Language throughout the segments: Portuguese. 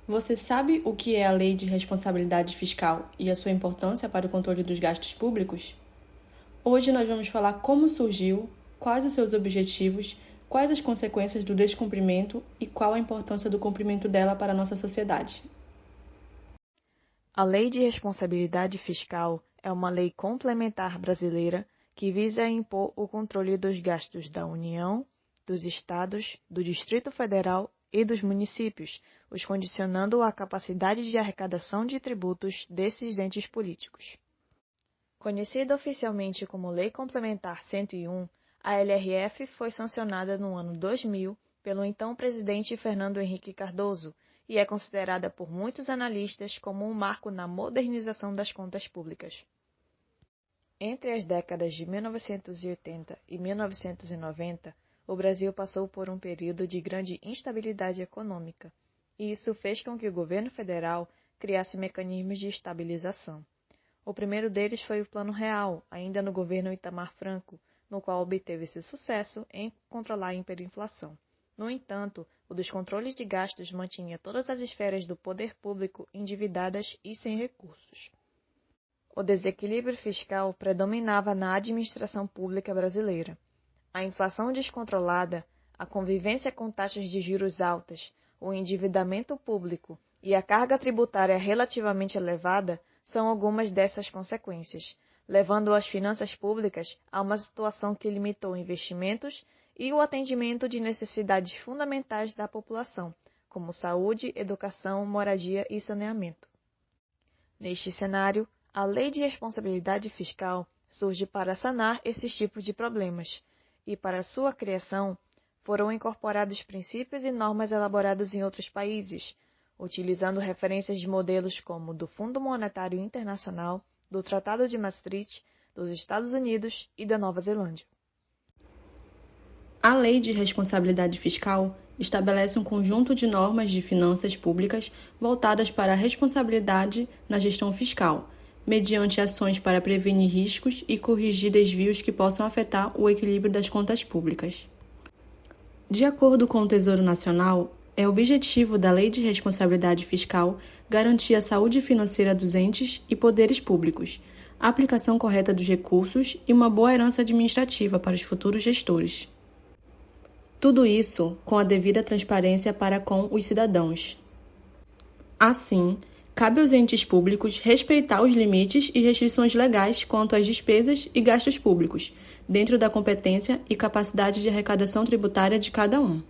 Você sabe o que é a Lei de Responsabilidade Fiscal e a sua importância para o controle dos gastos públicos? Hoje nós vamos falar como surgiu, quais os seus objetivos, quais as consequências do descumprimento e qual a importância do cumprimento dela para a nossa sociedade. A Lei de Responsabilidade Fiscal é uma lei complementar brasileira que visa impor o controle dos gastos da União, dos Estados, do Distrito Federal e dos municípios, os condicionando à capacidade de arrecadação de tributos desses entes políticos. Conhecida oficialmente como Lei Complementar 101, a LRF foi sancionada no ano 2000 pelo então presidente Fernando Henrique Cardoso e é considerada por muitos analistas como um marco na modernização das contas públicas. Entre as décadas de 1980 e 1990, o Brasil passou por um período de grande instabilidade econômica, e isso fez com que o governo federal criasse mecanismos de estabilização. O primeiro deles foi o Plano Real, ainda no governo Itamar Franco, no qual obteve-se sucesso em controlar a hiperinflação. No entanto, o descontrole de gastos mantinha todas as esferas do poder público endividadas e sem recursos. O desequilíbrio fiscal predominava na administração pública brasileira. A inflação descontrolada, a convivência com taxas de juros altas, o endividamento público e a carga tributária relativamente elevada são algumas dessas consequências, levando as finanças públicas a uma situação que limitou investimentos e o atendimento de necessidades fundamentais da população, como saúde, educação, moradia e saneamento. Neste cenário, a Lei de Responsabilidade Fiscal surge para sanar esses tipos de problemas, e para sua criação foram incorporados princípios e normas elaborados em outros países, utilizando referências de modelos como do Fundo Monetário Internacional, do Tratado de Maastricht, dos Estados Unidos e da Nova Zelândia. A Lei de Responsabilidade Fiscal estabelece um conjunto de normas de finanças públicas voltadas para a responsabilidade na gestão fiscal, mediante ações para prevenir riscos e corrigir desvios que possam afetar o equilíbrio das contas públicas. De acordo com o Tesouro Nacional, é objetivo da Lei de Responsabilidade Fiscal garantir a saúde financeira dos entes e poderes públicos, a aplicação correta dos recursos e uma boa herança administrativa para os futuros gestores. Tudo isso com a devida transparência para com os cidadãos. Assim, cabe aos entes públicos respeitar os limites e restrições legais quanto às despesas e gastos públicos, dentro da competência e capacidade de arrecadação tributária de cada um.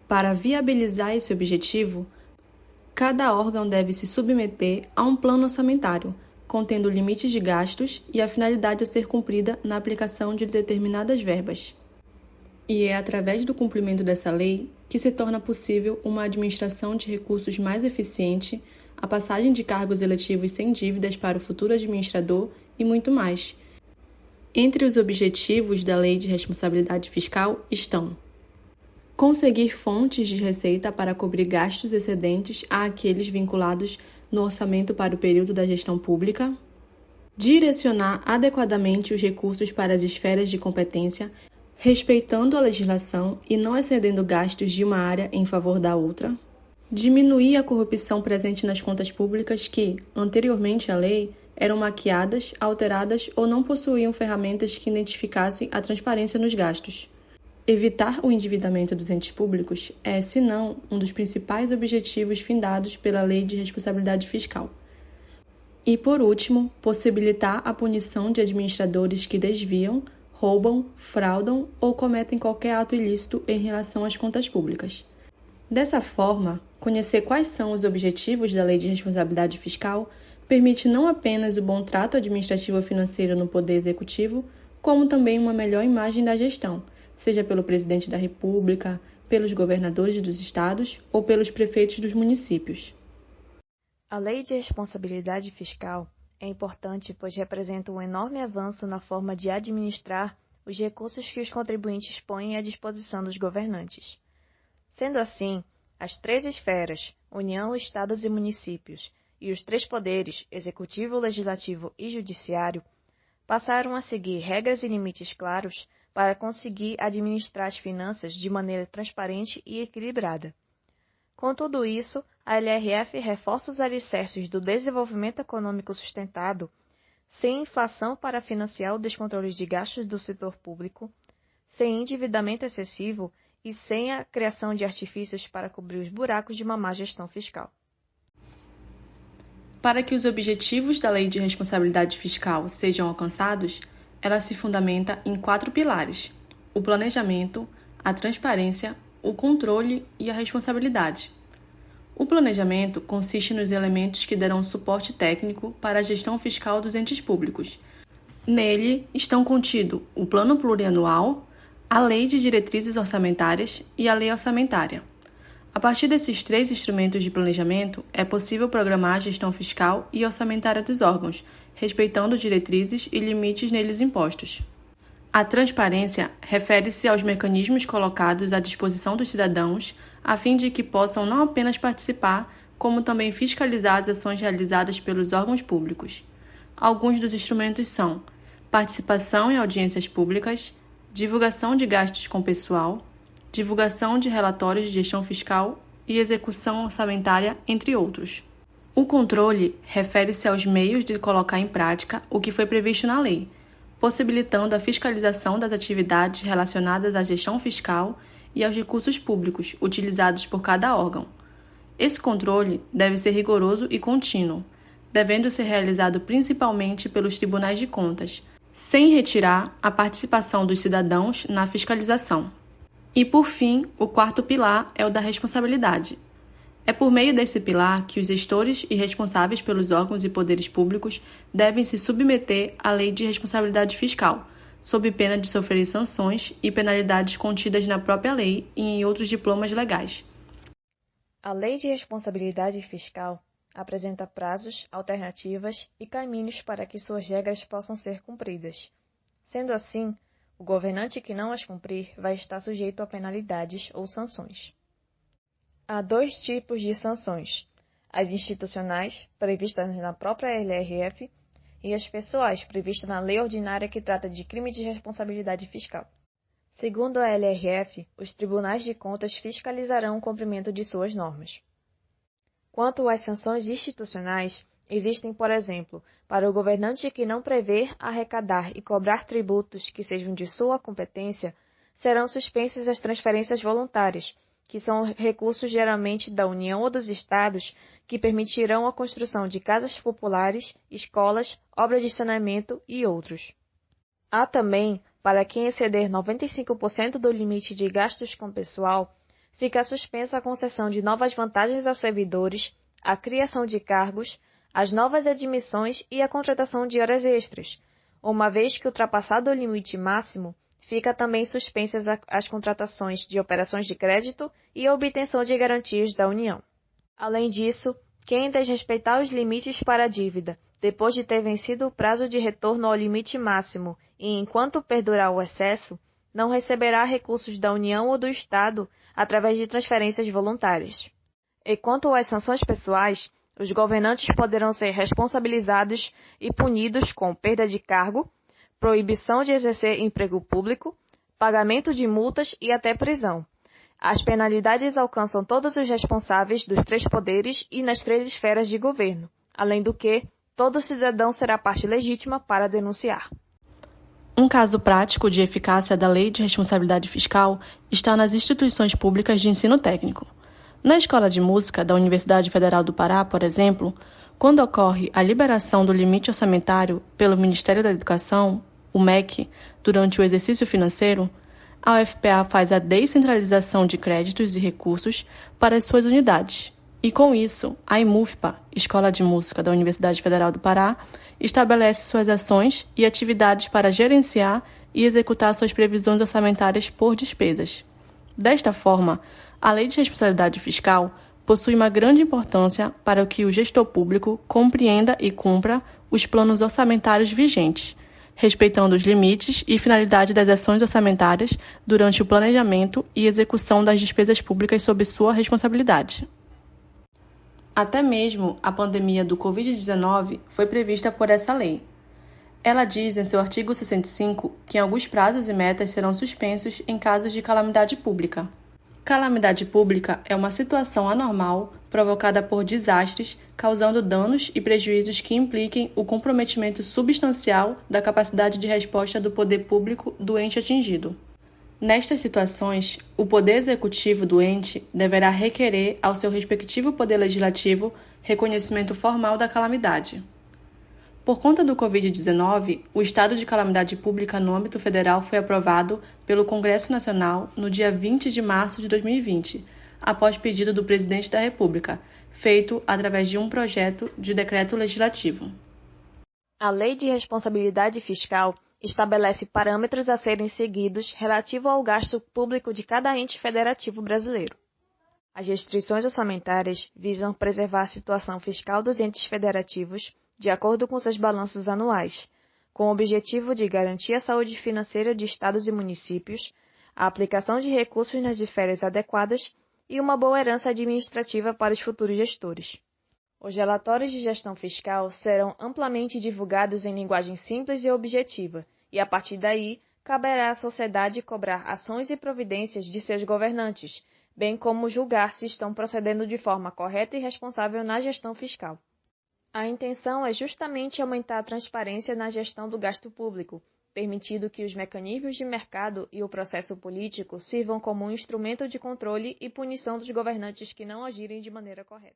Para viabilizar esse objetivo, cada órgão deve se submeter a um plano orçamentário, contendo limites de gastos e a finalidade a ser cumprida na aplicação de determinadas verbas. E é através do cumprimento dessa lei que se torna possível uma administração de recursos mais eficiente, a passagem de cargos eletivos sem dívidas para o futuro administrador e muito mais. Entre os objetivos da Lei de Responsabilidade Fiscal estão: conseguir fontes de receita para cobrir gastos excedentes àqueles vinculados no orçamento para o período da gestão pública, direcionar adequadamente os recursos para as esferas de competência, respeitando a legislação e não excedendo gastos de uma área em favor da outra, diminuir a corrupção presente nas contas públicas que, anteriormente à lei, eram maquiadas, alteradas ou não possuíam ferramentas que identificassem a transparência nos gastos. Evitar o endividamento dos entes públicos é, se não, um dos principais objetivos findados pela Lei de Responsabilidade Fiscal. E, por último, possibilitar a punição de administradores que desviam, roubam, fraudam ou cometem qualquer ato ilícito em relação às contas públicas. Dessa forma, conhecer quais são os objetivos da Lei de Responsabilidade Fiscal permite não apenas o bom trato administrativo e financeiro no Poder Executivo, como também uma melhor imagem da gestão, seja pelo Presidente da República, pelos governadores dos estados ou pelos prefeitos dos municípios. A Lei de Responsabilidade Fiscal é importante pois representa um enorme avanço na forma de administrar os recursos que os contribuintes põem à disposição dos governantes. Sendo assim, as três esferas, União, Estados e Municípios, e os três poderes, Executivo, Legislativo e Judiciário, passaram a seguir regras e limites claros para conseguir administrar as finanças de maneira transparente e equilibrada. Com tudo isso, a LRF reforça os alicerces do desenvolvimento econômico sustentado, sem inflação para financiar o descontrole de gastos do setor público, sem endividamento excessivo e sem a criação de artifícios para cobrir os buracos de uma má gestão fiscal. Para que os objetivos da Lei de Responsabilidade Fiscal sejam alcançados, ela se fundamenta em 4 pilares: o planejamento, a transparência, o controle e a responsabilidade. O planejamento consiste nos elementos que darão suporte técnico para a gestão fiscal dos entes públicos. Nele estão contidos o Plano Plurianual, a Lei de Diretrizes Orçamentárias e a Lei Orçamentária. A partir desses 3 instrumentos de planejamento, é possível programar a gestão fiscal e orçamentária dos órgãos, respeitando diretrizes e limites neles impostos. A transparência refere-se aos mecanismos colocados à disposição dos cidadãos, a fim de que possam não apenas participar, como também fiscalizar as ações realizadas pelos órgãos públicos. Alguns dos instrumentos são participação em audiências públicas, divulgação de gastos com pessoal, divulgação de relatórios de gestão fiscal e execução orçamentária, entre outros. O controle refere-se aos meios de colocar em prática o que foi previsto na lei, possibilitando a fiscalização das atividades relacionadas à gestão fiscal e aos recursos públicos utilizados por cada órgão. Esse controle deve ser rigoroso e contínuo, devendo ser realizado principalmente pelos tribunais de contas, sem retirar a participação dos cidadãos na fiscalização. E, por fim, o 4º pilar é o da responsabilidade. É por meio desse pilar que os gestores e responsáveis pelos órgãos e poderes públicos devem se submeter à Lei de Responsabilidade Fiscal, sob pena de sofrer sanções e penalidades contidas na própria lei e em outros diplomas legais. A Lei de Responsabilidade Fiscal apresenta prazos, alternativas e caminhos para que suas regras possam ser cumpridas. Sendo assim, o governante que não as cumprir vai estar sujeito a penalidades ou sanções. Há 2 tipos de sanções: as institucionais, previstas na própria LRF, e as pessoais, previstas na lei ordinária que trata de crime de responsabilidade fiscal. Segundo a LRF, os tribunais de contas fiscalizarão o cumprimento de suas normas. Quanto às sanções institucionais, existem, por exemplo, para o governante que não prever, arrecadar e cobrar tributos que sejam de sua competência, serão suspensas as transferências voluntárias, que são recursos geralmente da União ou dos Estados, que permitirão a construção de casas populares, escolas, obras de saneamento e outros. Há também, para quem exceder 95% do limite de gastos com pessoal, fica suspensa a concessão de novas vantagens aos servidores, a criação de cargos, as novas admissões e a contratação de horas extras, uma vez que ultrapassado o limite máximo, fica também suspensas as contratações de operações de crédito e a obtenção de garantias da União. Além disso, quem desrespeitar os limites para a dívida, depois de ter vencido o prazo de retorno ao limite máximo e enquanto perdurar o excesso, não receberá recursos da União ou do Estado através de transferências voluntárias. E quanto às sanções pessoais, os governantes poderão ser responsabilizados e punidos com perda de cargo, proibição de exercer emprego público, pagamento de multas e até prisão. As penalidades alcançam todos os responsáveis dos 3 poderes e nas 3 esferas de governo, além do que, todo cidadão será parte legítima para denunciar. Um caso prático de eficácia da Lei de Responsabilidade Fiscal está nas instituições públicas de ensino técnico. Na Escola de Música da Universidade Federal do Pará, por exemplo, quando ocorre a liberação do limite orçamentário pelo Ministério da Educação, o MEC, durante o exercício financeiro, a UFPA faz a descentralização de créditos e recursos para as suas unidades. E com isso, a IMUFPA, Escola de Música da Universidade Federal do Pará, estabelece suas ações e atividades para gerenciar e executar suas previsões orçamentárias por despesas. Desta forma, a Lei de Responsabilidade Fiscal possui uma grande importância para que o gestor público compreenda e cumpra os planos orçamentários vigentes, respeitando os limites e finalidade das ações orçamentárias durante o planejamento e execução das despesas públicas sob sua responsabilidade. Até mesmo a pandemia do Covid-19 foi prevista por essa lei. Ela diz em seu artigo 65 que alguns prazos e metas serão suspensos em casos de calamidade pública. Calamidade pública é uma situação anormal provocada por desastres, causando danos e prejuízos que impliquem o comprometimento substancial da capacidade de resposta do poder público do ente atingido. Nestas situações, o Poder Executivo do ente deverá requerer ao seu respectivo Poder Legislativo reconhecimento formal da calamidade. Por conta do Covid-19, o estado de calamidade pública no âmbito federal foi aprovado pelo Congresso Nacional no dia 20 de março de 2020, após pedido do Presidente da República, feito através de um projeto de decreto legislativo. A Lei de Responsabilidade Fiscal estabelece parâmetros a serem seguidos relativo ao gasto público de cada ente federativo brasileiro. As restrições orçamentárias visam preservar a situação fiscal dos entes federativos de acordo com seus balanços anuais, com o objetivo de garantir a saúde financeira de estados e municípios, a aplicação de recursos nas esferas adequadas e uma boa herança administrativa para os futuros gestores. Os relatórios de gestão fiscal serão amplamente divulgados em linguagem simples e objetiva, e a partir daí, caberá à sociedade cobrar ações e providências de seus governantes, bem como julgar se estão procedendo de forma correta e responsável na gestão fiscal. A intenção é justamente aumentar a transparência na gestão do gasto público, permitindo que os mecanismos de mercado e o processo político sirvam como um instrumento de controle e punição dos governantes que não agirem de maneira correta.